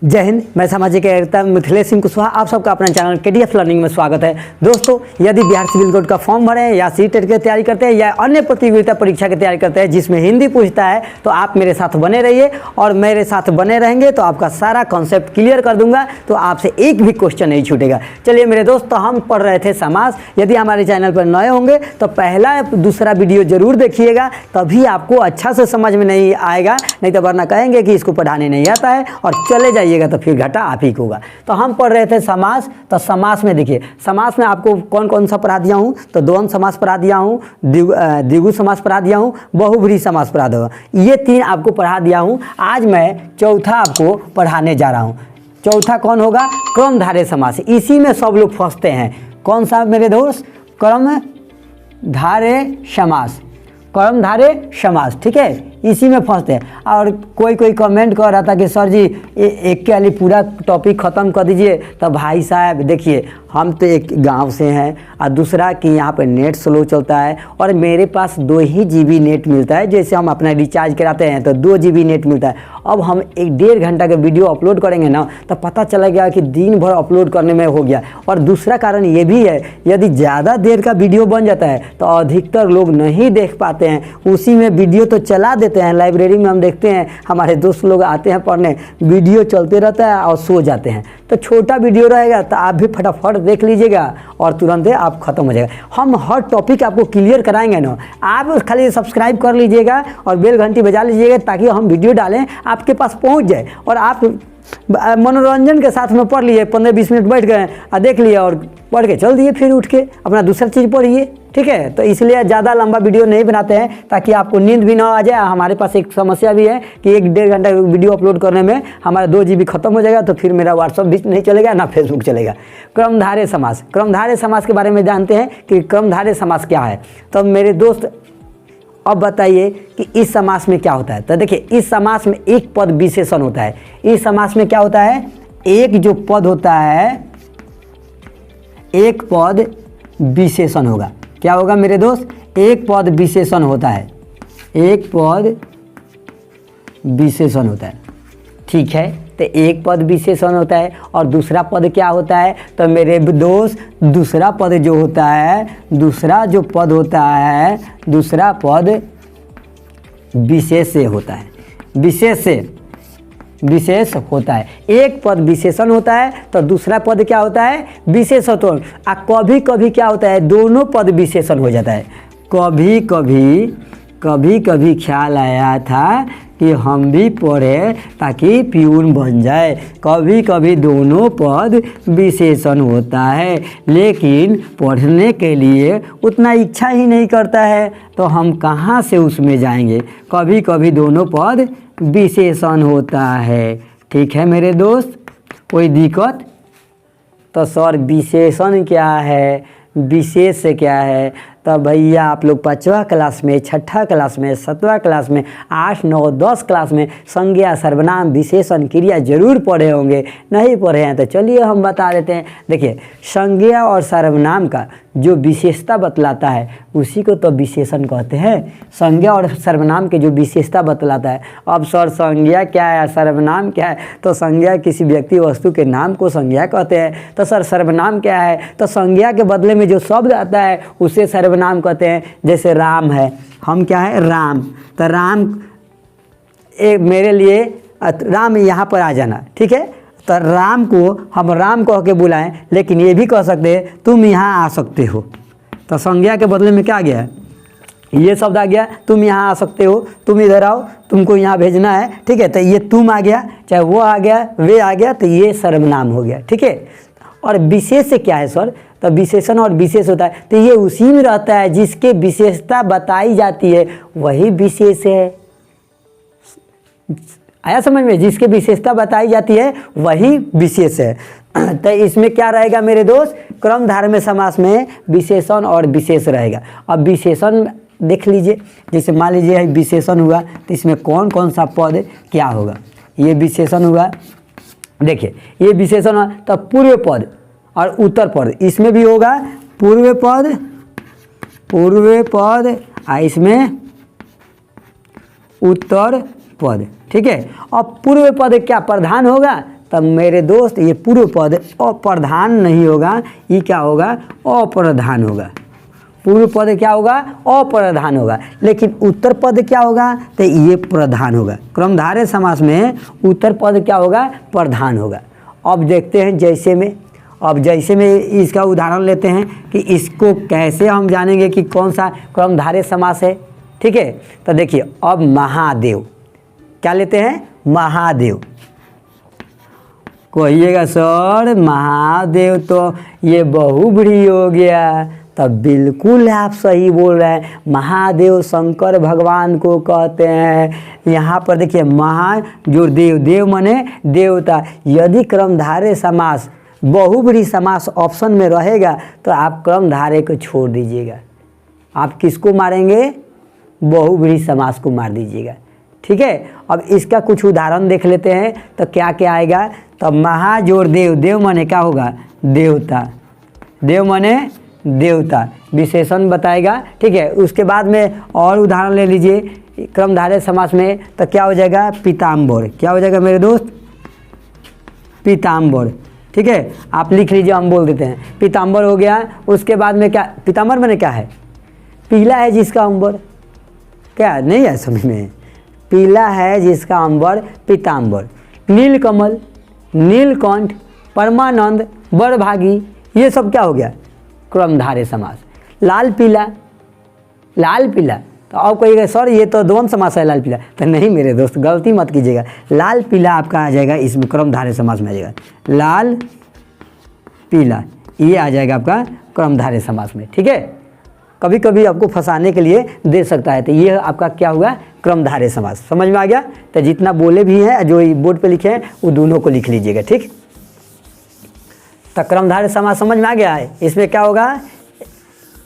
जय हिंद। मैं सामाजिक कार्यकर्ता मिथिलेश सिंह कुशवाहा, आप सबका अपना चैनल KDF लर्निंग में स्वागत है। दोस्तों, यदि बिहार सिविल कोड का फॉर्म भरे हैं या सीटेट की तैयारी करते हैं या अन्य प्रतियोगिता परीक्षा की तैयारी करते हैं जिसमें हिंदी पूछता है, तो आप मेरे साथ बने रहिए और मेरे साथ बने रहेंगे तो आपका सारा कॉन्सेप्ट क्लियर कर दूंगा, तो आपसे एक भी क्वेश्चन नहीं छूटेगा। चलिए मेरे दोस्त, तो हम पढ़ रहे थे समास। यदि हमारे चैनल पर नए होंगे तो पहला दूसरा वीडियो जरूर देखिएगा, तभी आपको अच्छा से समझ में नहीं आएगा, नहीं तो वरना कहेंगे कि इसको पढ़ाने नहीं आता है और चले जाइएगा तो फिर घाटा आप ही को होगा। तो हम पढ़ रहे थे समास। तो समास में देखिए, समास में आपको कौन कौन सा पढ़ा दिया हूँ, तो द्वंद्व समास पढ़ा दिया हूँ, द्विगु समास पढ़ा दिया हूँ, बहुब्रीहि समास पढ़ा दिया हूँ। ये तीन आपको पढ़ा दिया हूँ। आज मैं चौथा आपको पढ़ाने जा रहा हूँ। चौथा कौन होगा? क्रमधारय समास। इसी में सब लोग फंसते हैं। कौन सा मेरे दोस्त? क्रमधारय समास। क्रमधारय समास, ठीक है, इसी में फंसते हैं। और कोई कमेंट कर रहा था कि सर जी एक के वाली पूरा टॉपिक ख़त्म कर दीजिए। तो भाई साहब देखिए, हम तो एक गांव से हैं और दूसरा कि यहाँ पर नेट स्लो चलता है और मेरे पास 2 ही GB नेट मिलता है। जैसे हम अपना रिचार्ज कराते हैं तो 2 GB नेट मिलता है। अब हम 1-1.5 घंटा का वीडियो अपलोड करेंगे ना, तो पता चलेगा कि दिन भर अपलोड करने में हो गया। और दूसरा कारण ये भी है, यदि ज़्यादा देर का वीडियो बन जाता है तो अधिकतर लोग नहीं देख पाते हैं, उसी में वीडियो तो चला देते हैं। लाइब्रेरी में हम देखते हैं हमारे दोस्त लोग आते हैं पढ़ने, वीडियो चलते रहता है और सो जाते हैं। तो छोटा वीडियो रहेगा तो आप भी फटाफट देख लीजिएगा और तुरंत आप ख़त्म हो जाएगा। हम हर टॉपिक आपको क्लियर कराएंगे ना, आप खाली सब्सक्राइब कर लीजिएगा और बेल घंटी बजा लीजिएगा ताकि हम वीडियो डालें आपके पास पहुंच जाए और आप मनोरंजन के साथ में पढ़ लिए। 15-20 मिनट बैठ गए और देख लिए और पढ़ के चल दिए, फिर उठ के अपना दूसरा चीज़ पढ़िए, ठीक है। तो इसलिए ज़्यादा लंबा वीडियो नहीं बनाते हैं ताकि आपको नींद भी ना आ जाए। हमारे पास एक समस्या भी है कि 1-1.5 घंटा वीडियो अपलोड करने में हमारा 2 GB खत्म हो जाएगा, तो फिर मेरा व्हाट्सअप भी नहीं चलेगा ना फेसबुक चलेगा। क्रमधारय समास। क्रमधारय समास के बारे में जानते हैं कि क्रमधारय समास क्या है। तो मेरे दोस्त अब बताइए कि इस समास में क्या होता है। तो देखिए, इस समास में एक पद विशेषण होता है। इस समास में क्या होता है? एक जो पद होता है, एक पद विशेषण होगा। क्या होगा मेरे दोस्त? एक पद विशेषण होता है। एक पद विशेषण होता है, ठीक है। तो एक पद विशेषण होता है और दूसरा पद क्या होता है? तो मेरे दोस्त, दूसरा पद जो होता है, दूसरा जो पद होता है, दूसरा पद विशेष से होता है। विशेष से विशेष होता है। एक पद विशेषण होता है तो दूसरा पद क्या होता है? विशेष होता है। कभी कभी क्या होता है? दोनों पद विशेषण हो जाता है। कभी कभी ख्याल आया था कि हम भी पढ़े ताकि प्यून बन जाए। कभी कभी दोनों पद विशेषण होता है, लेकिन पढ़ने के लिए उतना इच्छा ही नहीं करता है, तो हम कहाँ से उसमें जाएंगे। कभी कभी दोनों पद विशेषण होता है, ठीक है मेरे दोस्त। कोई दिक्कत? तो सर विशेषण क्या है, विशेष क्या है? तो भैया आप लोग 5वां क्लास में, 6ठा क्लास में, 7वां क्लास में, 8, 9, 10 क्लास में संज्ञा, सर्वनाम, विशेषण, क्रिया जरूर पढ़े होंगे। नहीं पढ़े हैं तो चलिए हम बता देते हैं। देखिए, संज्ञा और सर्वनाम का जो विशेषता बतलाता है उसी को तो विशेषण कहते हैं। संज्ञा और सर्वनाम के जो विशेषता बतलाता है। अब सर संज्ञा क्या है, सर्वनाम क्या है? तो संज्ञा किसी व्यक्ति वस्तु के नाम को संज्ञा कहते हैं। तो सर सर्वनाम क्या है? तो संज्ञा के बदले में जो शब्द आता है उसे सर्वनाम कहते हैं। जैसे राम है, हम क्या है? राम। तो राम मेरे लिए राम यहाँ पर आ जाना, ठीक है। तो राम को हम राम कह के बुलाएं, लेकिन ये भी कह सकते हैं तुम यहाँ आ सकते हो। तो संज्ञा के बदले में क्या आ गया? ये शब्द आ गया, तुम यहाँ आ सकते हो, तुम इधर आओ, तुमको यहाँ भेजना है, ठीक है। तो ये तुम आ गया, चाहे वो आ गया, वे आ गया, तो ये सर्वनाम हो गया, ठीक है। और विशेष से क्या है सर? तो विशेषण और विशेष होता है तो ये उसी में रहता है जिसके विशेषता बताई जाती है वही विशेष है। आया समझ में? जिसके विशेषता बताई जाती है वही विशेष है। तो इसमें क्या रहेगा मेरे दोस्त? क्रमधारय समास में विशेषण और विशेष रहेगा। अब विशेषण देख लीजिए, जैसे मान लीजिए विशेषण हुआ तो इसमें कौन कौन सा पद क्या होगा। ये विशेषण हुआ, देखिए ये विशेषण हुआ तो पूर्व पद और उत्तर पद इसमें भी होगा। पूर्व पद और इसमें उत्तर पद, ठीक है। अब पूर्व पद क्या प्रधान होगा? तब मेरे दोस्त ये पूर्व पद अप्रधान नहीं होगा, ये क्या होगा, अप्रधान होगा। पूर्व पद क्या होगा, अप्रधान होगा। लेकिन उत्तर पद क्या होगा, तो ये प्रधान होगा। क्रमधारय समास में उत्तर पद क्या होगा, प्रधान होगा। अब देखते हैं जैसे में, अब जैसे में इसका उदाहरण लेते हैं कि इसको कैसे हम जानेंगे कि कौन सा क्रमधारय समास है। ठीक है, तो देखिए अब महादेव, क्या लेते हैं, महादेव। कहिएगा सर महादेव तो ये बहुव्रीहि हो गया, तब बिल्कुल आप सही बोल रहे हैं। महादेव शंकर भगवान को कहते हैं। यहाँ पर देखिए महा जो देव, देव माने देवता। यदि क्रमधारय समास बहुव्रीहि समास ऑप्शन में रहेगा तो आप क्रमधारय को छोड़ दीजिएगा, आप किसको मारेंगे, बहुव्रीहि समास को मार दीजिएगा। ठीक है, अब इसका कुछ उदाहरण देख लेते हैं तो क्या क्या आएगा। तो महाजोर देव, देव माने क्या होगा, देवता। देव माने देवता, विशेषण बताएगा। ठीक है, उसके बाद में और उदाहरण ले लीजिए क्रमधारय समास में, तो क्या हो जाएगा, पीताम्बर। क्या हो जाएगा मेरे दोस्त, पीताम्बर। ठीक है, आप लिख लीजिए, हम बोल देते हैं पीताम्बर हो गया। उसके बाद में क्या, पीताम्बर माने क्या है, पीला है जिसका अंबर, क्या नहीं है समझ में, पीला है जिसका अंबर, पीताम्बर। नीलकमल, नीलकंठ, परमानंद, बड़भागी, ये सब क्या हो गया, क्रमधारय समास। लाल पीला, लाल पीला, तो आप कहिएगा सर ये तो द्वंद्व समास है लाल पीला, तो नहीं मेरे दोस्त गलती मत कीजिएगा। लाल पीला आपका आ जाएगा इसमें क्रमधारय समास में आ जाएगा, लाल पीला ये आ जाएगा आपका क्रमधारय समास में। ठीक है, कभी कभी आपको फंसाने के लिए दे सकता है, तो ये आपका क्या हुआ, क्रमधारय समास। समझ में आ गया, तो जितना बोले भी हैं जो बोर्ड पे लिखे हैं वो दोनों को लिख लीजिएगा। ठीक, तो क्रमधारय समास समझ में आ गया है। इसमें क्या होगा,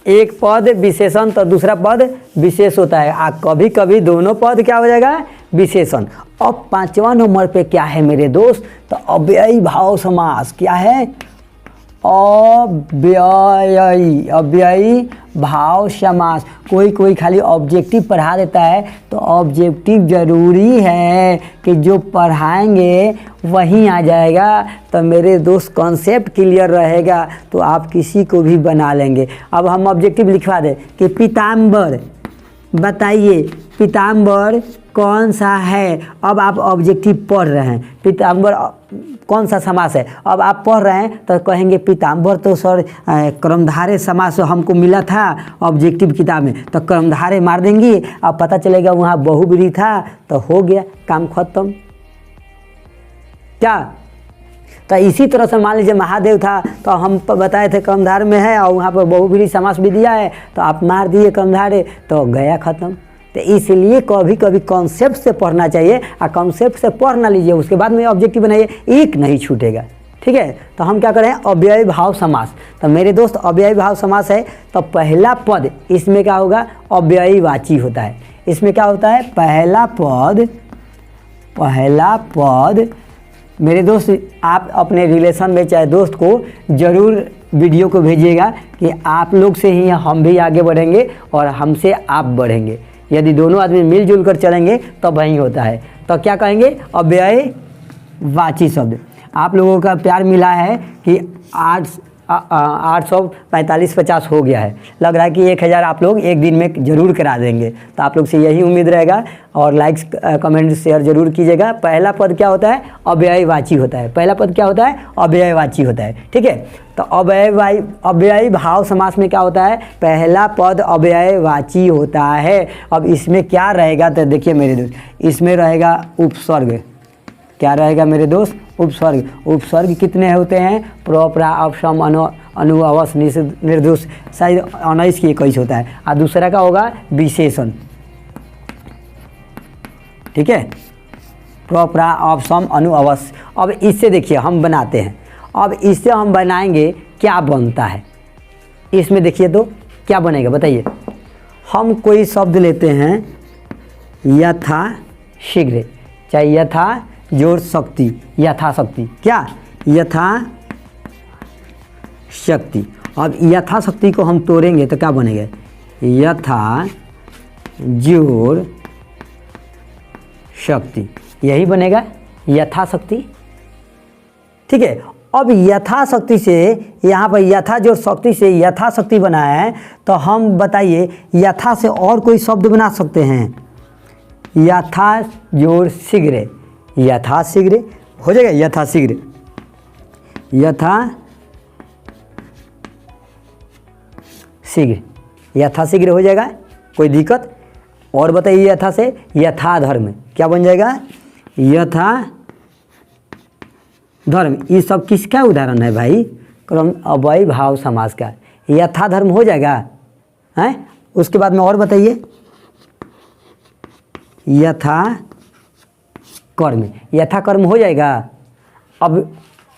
एक पद विशेषण तो दूसरा पद विशेष होता है, कभी कभी दोनों पद क्या हो जाएगा, विशेषण। अब 5वां नंबर पे क्या है मेरे दोस्त, तो अव्ययी भाव समास। क्या है, अव्ययी, अव्ययी भाव समास। कोई कोई खाली ऑब्जेक्टिव पढ़ा देता है, तो ऑब्जेक्टिव जरूरी है कि जो पढ़ाएंगे वहीं आ जाएगा। तो मेरे दोस्त कॉन्सेप्ट क्लियर रहेगा तो आप किसी को भी बना लेंगे। अब हम ऑब्जेक्टिव लिखवा दें कि पीताम्बर, बताइए पीताम्बर कौन सा है। अब आप ऑब्जेक्टिव पढ़ रहे हैं, पीताम्बर कौन सा समास है, अब आप पढ़ रहे हैं तो कहेंगे पीताम्बर तो सर क्रमधारय समास हमको मिला था ऑब्जेक्टिव किताब में, तो क्रमधारय मार देंगे। अब पता चलेगा वहाँ बहुव्रीहि था, तो हो गया काम खत्म। क्या, तो इसी तरह से मान लीजिए महादेव था, तो हम बताए थे क्रमधारय में है और वहाँ पर बहुव्रीहि समास भी दिया है, तो आप मार दिए क्रमधारय, तो गया खत्म। तो इसलिए कभी कभी कॉन्सेप्ट से पढ़ना चाहिए, और कॉन्सेप्ट से पढ़ ना लीजिए उसके बाद में ऑब्जेक्टिव बनाइए, एक नहीं छूटेगा। ठीक है, तो हम क्या करें, अव्ययी भाव समास। तो मेरे दोस्त अव्ययी भाव समास है, तो पहला पद इसमें क्या होगा, अव्ययी वाची होता है। इसमें क्या होता है, पहला पद मेरे दोस्त आप अपने रिलेशन में चाहे दोस्त को ज़रूर वीडियो को भेजिएगा कि आप लोग से ही हम भी आगे बढ़ेंगे और हमसे आप बढ़ेंगे। यदि दोनों आदमी मिलजुल कर चलेंगे तो वही होता है। तो क्या कहेंगे, अव्ययी वाची शब्द। आप लोगों का प्यार मिला है कि 845 हो गया है, लग रहा है कि 1000 आप लोग एक दिन में ज़रूर करा देंगे। तो आप लोग से यही उम्मीद रहेगा, और लाइक्स कमेंट शेयर ज़रूर कीजिएगा। पहला पद क्या होता है, अव्ययी वाची होता है। पहला पद क्या होता है, अव्ययी वाची होता है। ठीक है, तो अव्ययी भाव समास में क्या होता है, पहला पद अव्ययी वाची होता है। अब इसमें क्या रहेगा, तो देखिए मेरे दोस्त, इसमें रहेगा उपसर्ग। क्या रहेगा मेरे दोस्त, उपसर्ग। उपसर्ग कितने होते हैं, प्रोपरा, अपसम, अनुअवस, निर्दोष, शायद 19 की 21 होता है। और दूसरा का होगा विशेषण। ठीक है, प्रोपरा, अपसम, अनुअवस। अब इससे देखिए हम बनाते हैं, अब इससे हम बनाएंगे क्या बनता है। इसमें देखिए तो क्या बनेगा बताइए। हम कोई शब्द लेते हैं, यथा शीघ्र, चाहे यथा जोर शक्ति, यथाशक्ति। क्या, यथा शक्ति। अब यथाशक्ति को हम तोड़ेंगे तो क्या बनेगा, यथा जोर शक्ति, यही बनेगा यथाशक्ति। ठीक है। अब यथाशक्ति से यहाँ पर यथा जो शक्ति से यथाशक्ति बनाया है, तो हम बताइए यथा से और कोई शब्द बना सकते हैं? यथा जोड़ शीघ्र, यथा शीघ्र हो जाएगा, यथा शीघ्र, यथा शीघ्र, यथा शीघ्र हो जाएगा, कोई दिक्कत? और बताइए यथा से यथा धर्म क्या बन जाएगा? यथा धर्म। ये सब किसका उदाहरण है भाई? क्रम अव्ययी भाव समास का। यथा धर्म हो जाएगा हैं। उसके बाद में और बताइए यथा कर्म, यथा कर्म हो जाएगा। अब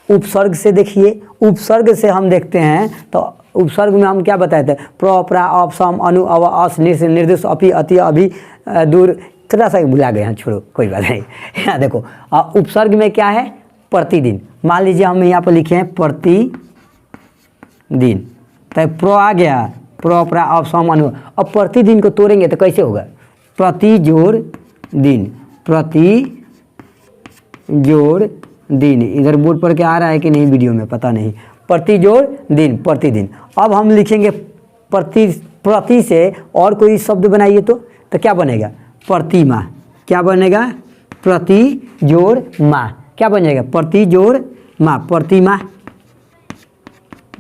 उपसर्ग से देखिए, उपसर्ग से हम देखते हैं तो उपसर्ग में हम क्या बताए थे? प्र, प्रा, अप, सम, अनु, अव, अस, निर्देश, अपि, अति, अभि, दूर, थोड़ा सा भुला गए हैं, छोड़ो कोई बात नहीं। यहाँ देखो उपसर्ग में क्या है? प्रतिदिन। मान लीजिए हम यहाँ पर लिखे हैं प्रतिदिन, तो प्र आ गया, प्र, प्रा, अप, सम, अनु। अब प्रतिदिन को तोड़ेंगे तो कैसे होगा? प्रति जोड़ दिन, प्रति जोड़ दिन। इधर बोर्ड पर क्या आ रहा है कि नहीं वीडियो में पता नहीं। प्रति जोड़ दिन, प्रतिदिन। अब हम लिखेंगे प्रति से और कोई शब्द बनाइए तो क्या बनेगा? प्रतिमा। क्या बनेगा? प्रति जोड़ माह क्या बन जाएगा? प्रति जोड़ माह, प्रतिमा।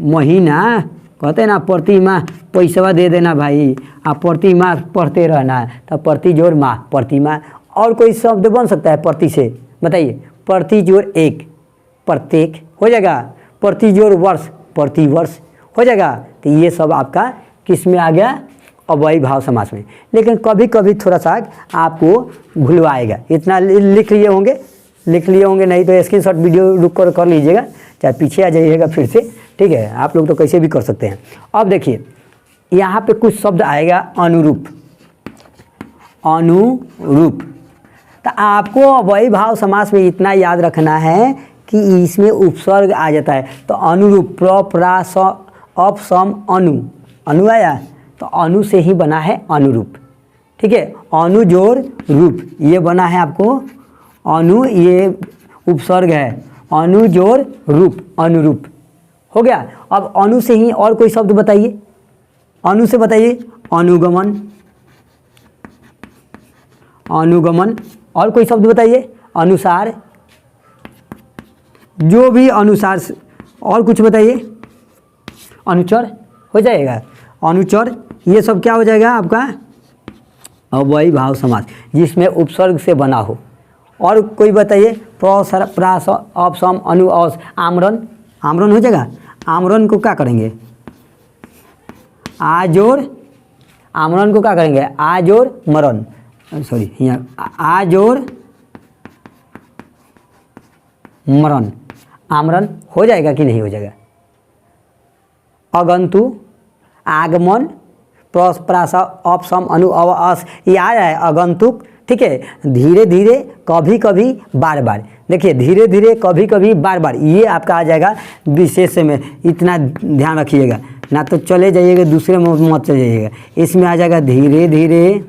महीना कहते हैं ना, प्रतिमा पैसा दे देना भाई, आप प्रतिमा पढ़ते रहना है, तो प्रति जोड़ माह, प्रतिमा। और कोई शब्द बन सकता है प्रति से? बताइए। प्रति जोड़ एक, प्रत्येक हो जाएगा। प्रति जोड़ वर्ष, प्रति वर्ष हो जाएगा। तो ये सब आपका किस में आ गया? अव्ययी भाव समास में। लेकिन कभी कभी थोड़ा सा आपको भुलवाएगा। इतना लिख लिए होंगे, लिख लिए होंगे, नहीं तो स्क्रीनशॉट वीडियो रुक कर लीजिएगा, चाहे पीछे आ जाइएगा फिर से, ठीक है। आप लोग तो कैसे भी कर सकते हैं। अब देखिए यहाँ पे कुछ शब्द आएगा अनुरूप, अनुरूप। तो आपको अव्ययी भाव समास में इतना याद रखना है कि इसमें उपसर्ग आ जाता है। तो अनुरूप, प्र, प्रा, स, अप, सम, अनु, अनु आया तो अनु से ही बना है अनुरूप, ठीक है। अनु जोड़ रूप, ये बना है आपको अनु, ये उपसर्ग है, अनु जोड़ रूप, अनुरूप हो गया। अब अनु से ही और कोई शब्द बताइए, अनु से बताइए। अनुगमन, अनुगमन। और कोई शब्द बताइए? अनुसार, जो भी अनुसार। और कुछ बताइए? अनुचर हो जाएगा, अनुचर। ये सब क्या हो जाएगा आपका? अव्ययी भाव समास जिसमें उपसर्ग से बना हो। और कोई बताइए? प्र, प्रा, अप, सम, अनु, अस। आमरण, आमरण हो जाएगा। आमरण को क्या करेंगे? आ जोड़, आमरण को क्या करेंगे? आ जोड़ मरण, सॉरी यहाँ आ जोड़ मरण, आमरण हो जाएगा कि नहीं हो जाएगा? अगंतु, आगमन, प्रस, प्रास, अप, सम, अनु, अव, अस, ये आ जाए अगंतुक, ठीक है। धीरे धीरे, कभी कभी, बार बार। देखिए धीरे धीरे, कभी कभी, बार बार, ये आपका आ जाएगा विशेष में। इतना ध्यान रखिएगा, ना तो चले जाइएगा दूसरे में मत चले जाइएगा। इसमें आ जाएगा धीरे धीरे,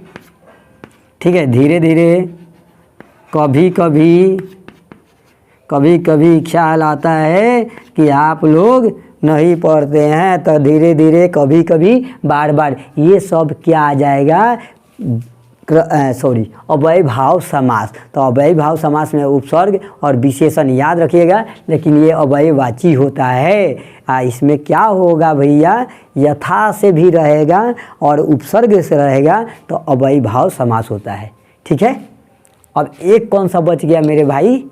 ठीक है। धीरे धीरे, कभी कभी, कभी कभी ख्याल आता है कि आप लोग नहीं पढ़ते हैं, तो धीरे धीरे, कभी कभी, बार बार, ये सब क्या आ जाएगा? सॉरी अव्ययी भाव समास। तो अव्ययी भाव समास में उपसर्ग और विशेषण याद रखिएगा, लेकिन ये अव्ययवाची होता है। इसमें क्या होगा भैया? यथा से भी रहेगा और उपसर्ग से रहेगा, तो अव्ययी भाव समास होता है, ठीक है। अब एक कौन सा बच गया मेरे भाई?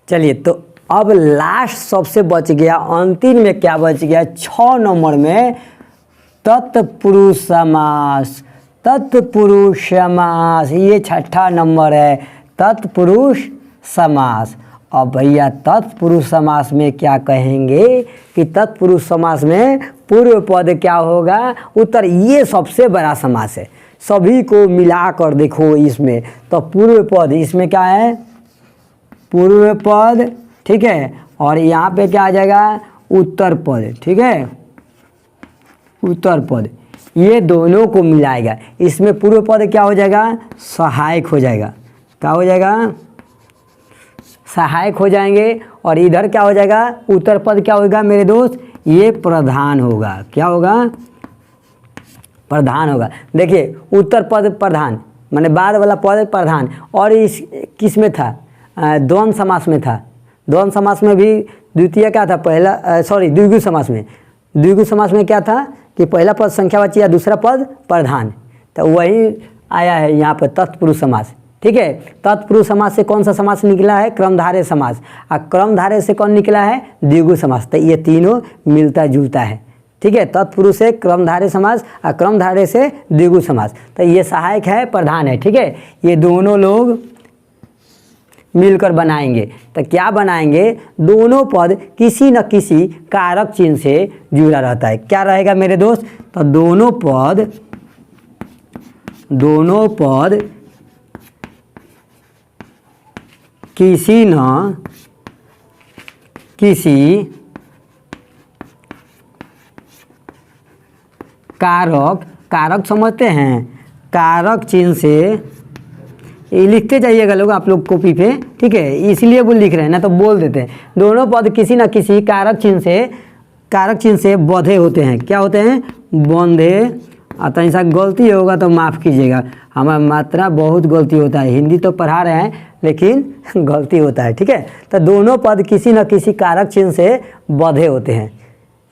चलिए, तो अब लास्ट सबसे बच गया, अंतिम में क्या बच गया? 6 नंबर में तत्पुरुष समास, तत्पुरुष समास, ये 6ठा नंबर है, तत्पुरुष समास। अब भैया तत्पुरुष समास में क्या कहेंगे कि तत्पुरुष समास में पूर्व पद क्या होगा? उत्तर। ये सबसे बड़ा समास है, सभी को मिलाकर देखो इसमें। तो पूर्व पद, इसमें क्या है? पूर्व पद, ठीक है। और यहाँ पे क्या आ जाएगा? उत्तर पद, ठीक है, उत्तर पद। ये दोनों को मिलाएगा। इसमें पूर्व पद क्या हो जाएगा, सहायक हो जाएगा। क्या हो जाएगा, सहायक हो जाएंगे। और इधर क्या हो जाएगा, उत्तर पद क्या होगा मेरे दोस्त, ये प्रधान होगा। क्या होगा, प्रधान होगा। देखिए उत्तर पद प्रधान माने बाद वाला पद प्रधान। और इस किस में था, द्वंद्व समास में था। द्वंद्व समास में भी द्वितीय क्या था, पहला द्विगु समास में, द्विगु समास में क्या था कि पहला पद संख्यावाची या दूसरा पद प्रधान। तो वही आया है यहाँ पर तत्पुरुष समास। ठीक है, तत्पुरुष समास से कौन सा समास निकला है, क्रमधारय समास। और क्रमधारय से कौन निकला है, द्विगु समास। तो ये तीनों मिलता जुलता है। ठीक है, तत्पुरुष से क्रमधारय समास और क्रमधारय से द्विगु समास। तो ये सहायक है, प्रधान है। ठीक है, ये दोनों लोग मिलकर बनाएंगे। तो क्या बनाएंगे, दोनों पद किसी न किसी कारक चिन्ह से जुड़ा रहता है। क्या रहेगा मेरे दोस्त, तो दोनों पद किसी न किसी कारक समझते हैं, कारक चिन्ह से, ये लिखते जाइएगा लोग आप लोग कॉपी पे। ठीक है, इसलिए वो लिख रहे हैं, ना तो बोल देते हैं। दोनों पद किसी न किसी कारक चिन्ह से बंधे होते हैं। क्या होते हैं, बंधे। आता ऐसा गलती होगा तो माफ़ कीजिएगा, हमारा मात्रा बहुत गलती होता है। हिंदी तो पढ़ा रहे हैं लेकिन गलती होता है। ठीक है, तो दोनों पद किसी न किसी कारक चिन्ह से बंधे होते हैं।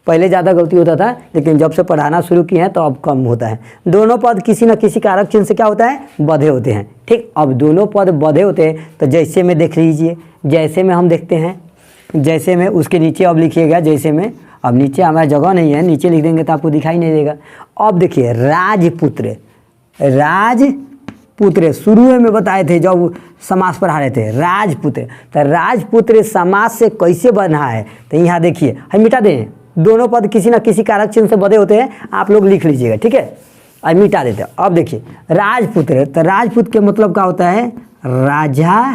पहले ज़्यादा गलती होता था लेकिन जब से पढ़ाना शुरू किए हैं तो अब कम होता है। दोनों पद किसी न किसी कारक चिन्ह से क्या होता है, बंधे होते हैं। ठीक, अब दोनों पद बंधे होते हैं तो जैसे में देख लीजिए, जैसे में हम देखते हैं, जैसे में उसके नीचे अब लिखिएगा जैसे में। अब नीचे हमारा जगह नहीं है, नीचे लिख देंगे तो आपको दिखाई नहीं देगा। अब देखिए राजपुत्र, राजपुत्र शुरू में बताए थे जब समास पढ़ा रहे थे, राजपुत्र। तो राजपुत्र समास से कैसे बना है, तो यहाँ देखिए, हम मिटा दें, दोनों पद किसी न किसी कारक चिन्ह से बंधे होते हैं, आप लोग लिख लीजिएगा। ठीक है, अब मिटा देते हैं। अब देखिए राजपुत्र, तो राजपुत्र के मतलब क्या होता है, राजा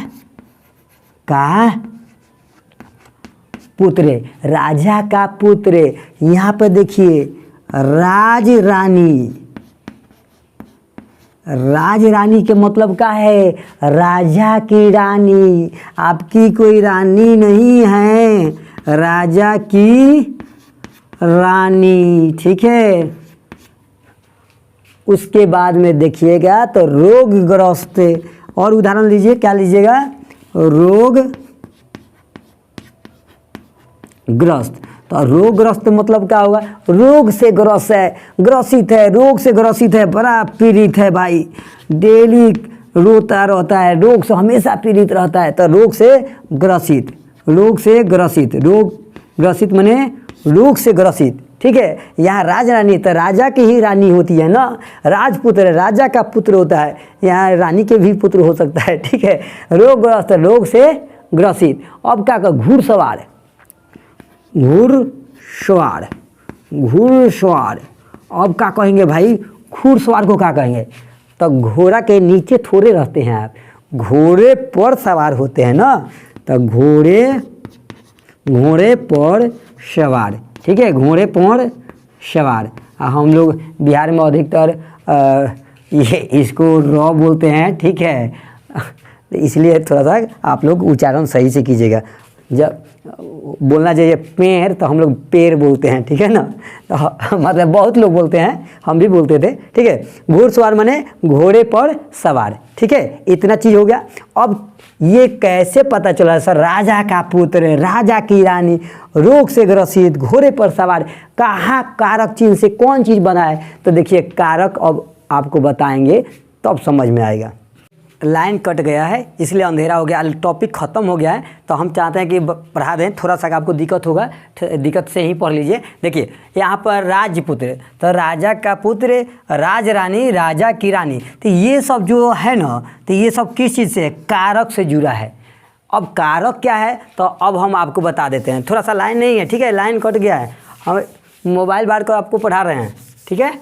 का पुत्र, राजा का पुत्र। यहाँ पर देखिए राज रानी के मतलब क्या है, राजा की रानी। आपकी कोई रानी नहीं है, राजा की रानी। ठीक है, उसके बाद में देखिएगा तो रोगग्रस्त। और उदाहरण लीजिए, क्या लीजिएगा, रोगग्रस्त। तो रोगग्रस्त मतलब क्या होगा, रोग से ग्रस्त है, ग्रसित है, रोग से ग्रसित है, बड़ा पीड़ित है भाई, डेली रोता रहता है, रोग से हमेशा पीड़ित रहता है। तो रोग से ग्रसित, रोग ग्रसित माने रोग से ग्रसित। ठीक है, यहाँ राज रानी, तो राजा की ही रानी होती है ना, राजपुत्र राजा का पुत्र होता है, यहाँ रानी के भी पुत्र हो सकता है। ठीक है, रोगग्रस्त, रोग से ग्रसित। अब क्या कर, घुड़सवार, घुड़सवार। अब क्या कहेंगे भाई, घुड़सवार को क्या कहेंगे, तो घोड़ा के नीचे थोड़े रहते हैं आप, घोड़े पर सवार होते हैं ना, तो घोड़े पर सवार। ठीक है, घोड़े पर सवार। हम लोग बिहार में अधिकतर ये इसको रॉ बोलते हैं। ठीक है, इसलिए थोड़ा सा आप लोग उच्चारण सही से कीजिएगा। जब बोलना चाहिए पेड़ तो हम लोग पेड़ बोलते हैं। ठीक है ना, तो मतलब बहुत लोग बोलते हैं, हम भी बोलते थे। ठीक है, घुड़सवार माने घोड़े पर सवार। ठीक है, इतना चीज़ हो गया। अब ये कैसे पता चला सर, राजा का पुत्र, राजा की रानी, रोग से ग्रसित, घोड़े पर सवार, कहाँ कारक चिन्ह से कौन चीज़ बना है। तो देखिए कारक अब आपको बताएंगे तब समझ में आएगा। लाइन कट गया है इसलिए अंधेरा हो गया, टॉपिक ख़त्म हो गया है, तो हम चाहते हैं कि पढ़ा दें। थोड़ा सा आपको दिक्कत होगा, दिक्कत से ही पढ़ लीजिए। देखिए यहाँ पर राजपुत्र, तो राजा का पुत्र, राज रानी, राजा की रानी। तो ये सब जो है ना, तो ये सब किस चीज़ से, कारक से जुड़ा है। अब कारक क्या है, तो अब हम आपको बता देते हैं। थोड़ा सा लाइन नहीं है, ठीक है, लाइन कट गया है, हम मोबाइल बार कर आपको पढ़ा रहे हैं। ठीक है,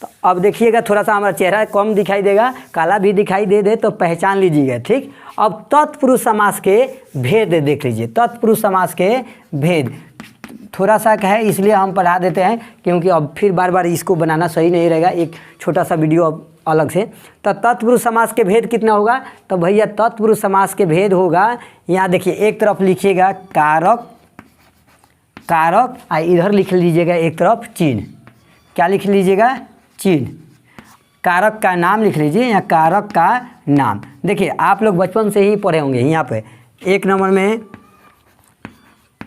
तो अब देखिएगा थोड़ा सा हमारा चेहरा कम दिखाई देगा, काला भी दिखाई दे तो पहचान लीजिएगा। ठीक, अब तत्पुरुष समास के भेद देख लीजिए, तत्पुरुष समास के भेद। थोड़ा सा है इसलिए हम पढ़ा देते हैं, क्योंकि अब फिर बार बार इसको बनाना सही नहीं रहेगा, एक छोटा सा वीडियो अब अलग से। तो तत्पुरुष समास के भेद कितना होगा, तो भैया तत्पुरुष समास के भेद होगा, यहाँ देखिए एक तरफ लिखिएगा कारक, कारक और इधर लिख लीजिएगा एक तरफ चिन्ह। क्या लिख लीजिएगा, चिन्ह। कारक का नाम लिख लीजिए या कारक का नाम। देखिए आप लोग बचपन से ही पढ़े होंगे, यहाँ पे 1 नंबर में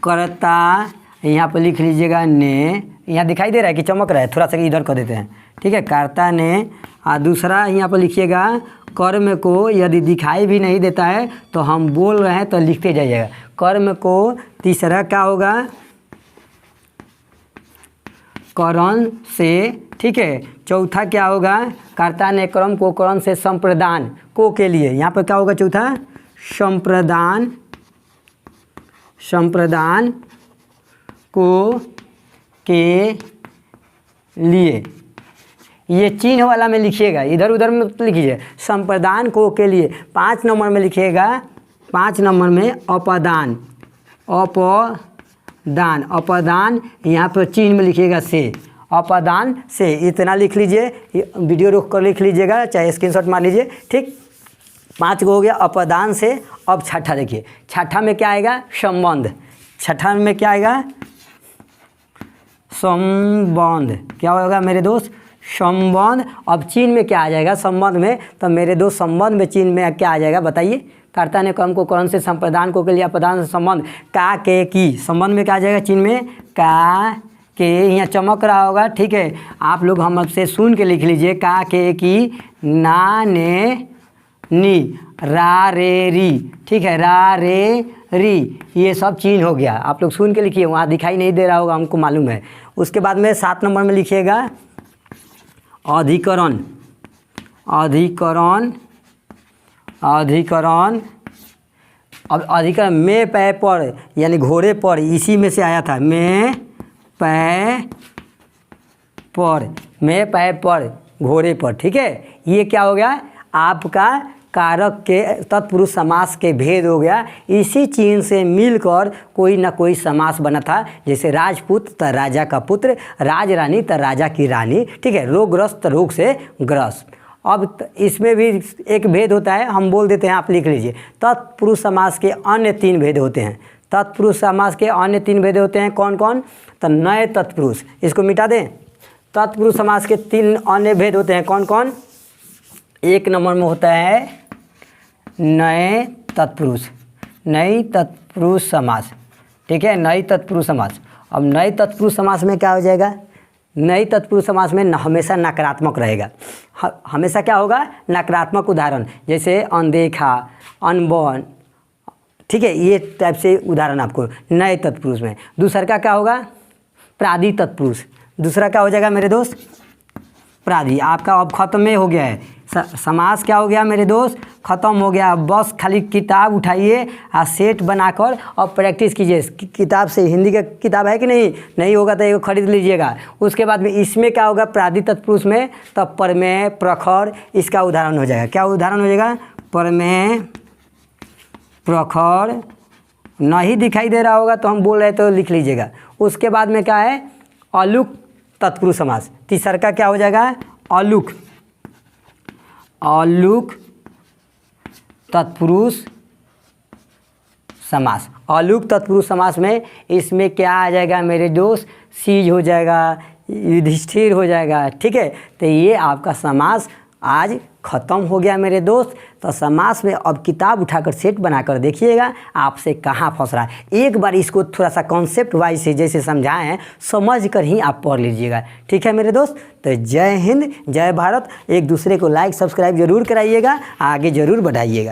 कर्ता, यहाँ पे लिख लीजिएगा ने, यहाँ दिखाई दे रहा है कि चमक रहा है, थोड़ा सा इधर कर देते हैं, ठीक है, कर्ता ने। और दूसरा यहाँ पर लिखिएगा कर्म को, यदि दिखाई भी नहीं देता है तो हम बोल रहे हैं तो लिखते जाइएगा कर्म को। तीसरा क्या होगा, करण से, ठीक है। चौथा क्या होगा, कर्ता ने कर्म को करण से संप्रदान को के लिए, यहाँ पर क्या होगा चौथा, संप्रदान, संप्रदान को के लिए। ये चिन्ह वाला में लिखिएगा, इधर उधर में लिखिए, संप्रदान को के लिए। 5 नंबर में लिखिएगा, 5 नंबर में अपदान, अपदान, अपदान यहाँ पर चिन्ह में लिखिएगा से, अपदान से, इतना लिख लीजिए, वीडियो रोक कर लिख लीजिएगा, चाहे स्क्रीनशॉट मार लीजिए, ठीक। 5 को हो गया अपदान से। अब छठा देखिए, छठा में क्या आएगा, संबंध। छठा में क्या आएगा, संबंध। क्या होगा मेरे दोस्त, संबंध। अब चिन्ह में क्या आ जाएगा, संबंध में, तो मेरे दोस्त संबंध में चिन्ह में क्या आ जाएगा बताइए, कर्ता ने कर्म को करण से संप्रदान को के लिए, अपदान से संबंध, का के की, संबंध में क्या आ जाएगा, चिन्ह में का के, यहाँ चमक रहा होगा, ठीक है। आप लोग हमसे सुन के लिख लीजिए, का के की, ना ने नी, रा रे री, ठीक है, रा रे री, ये सब चिन्ह हो गया। आप लोग सुन के लिखिए, वहाँ दिखाई नहीं दे रहा होगा, हमको मालूम है। उसके बाद में 7 नंबर में लिखिएगा अधिकरण, अधिकरण, अधिकरण। अब अधिकरण में पै पर, यानी घोड़े पर, इसी में से आया था, में पै पर, में पै पर, घोड़े पर, ठीक है। ये क्या हो गया, आपका कारक के तत्पुरुष समास के भेद हो गया। इसी चिन्ह से मिलकर कोई ना कोई समास बना था, जैसे राजपूत तो राजा का पुत्र, राजरानी तो राजा की रानी, ठीक है, रोगग्रस्त तो रोग से ग्रस्त। अब इसमें भी एक भेद होता है, हम बोल देते हैं, आप लिख लीजिए। तत्पुरुष समास के अन्य 3 भेद होते हैं। तत्पुरुष समास के अन्य 3 भेद होते हैं, कौन कौन, तो नए तत्पुरुष, इसको मिटा दें। तत्पुरुष समास के 3 अन्य भेद होते हैं, कौन कौन। 1 नंबर में होता है नए तत्पुरुष, नई तत्पुरुष समास, ठीक है, नई तत्पुरुष समास। अब नए तत्पुरुष समास में क्या हो जाएगा, नई तत्पुरुष समास में हमेशा नकारात्मक रहेगा, हमेशा क्या होगा, नकारात्मक। उदाहरण जैसे अनदेखा, अनबन, ठीक है, ये टाइप से उदाहरण आपको नए तत्पुरुष में। दूसरा का क्या होगा, प्रादि तत्पुरुष। दूसरा क्या हो जाएगा मेरे दोस्त, प्रादि। आपका अब खत्म में हो गया है, समास क्या हो गया मेरे दोस्त, ख़त्म हो गया। बस खाली किताब उठाइए और सेट बनाकर और प्रैक्टिस कीजिए किताब से। हिंदी का किताब है कि नहीं, नहीं होगा तो ये खरीद लीजिएगा। उसके बाद में इसमें क्या होगा, प्रादि तत्पुरुष में तब प्रमेय, प्रखर, इसका उदाहरण हो जाएगा। क्या उदाहरण हो जाएगा, प्रमेय, प्रखर। नहीं दिखाई दे रहा होगा तो हम बोल रहे तो लिख लीजिएगा। उसके बाद में क्या है, अलुक तत्पुरुष समास। तीसरा का क्या हो जाएगा, अलुक, अलुक तत्पुरुष समास। अलुक तत्पुरुष समास में इसमें क्या आ जाएगा मेरे दोस्त, सीज हो जाएगा, युधिष्ठिर हो जाएगा, ठीक है। तो ये आपका समास आज ख़त्म हो गया मेरे दोस्त। तो समास में अब किताब उठाकर सेट बनाकर देखिएगा आपसे कहाँ फंस रहा है। एक बार इसको थोड़ा सा कॉन्सेप्ट वाइज से जैसे समझाए हैं समझ कर ही आप पढ़ लीजिएगा, ठीक है मेरे दोस्त। तो जय हिंद, जय भारत। एक दूसरे को लाइक सब्सक्राइब जरूर कराइएगा, आगे ज़रूर बढ़ाइएगा।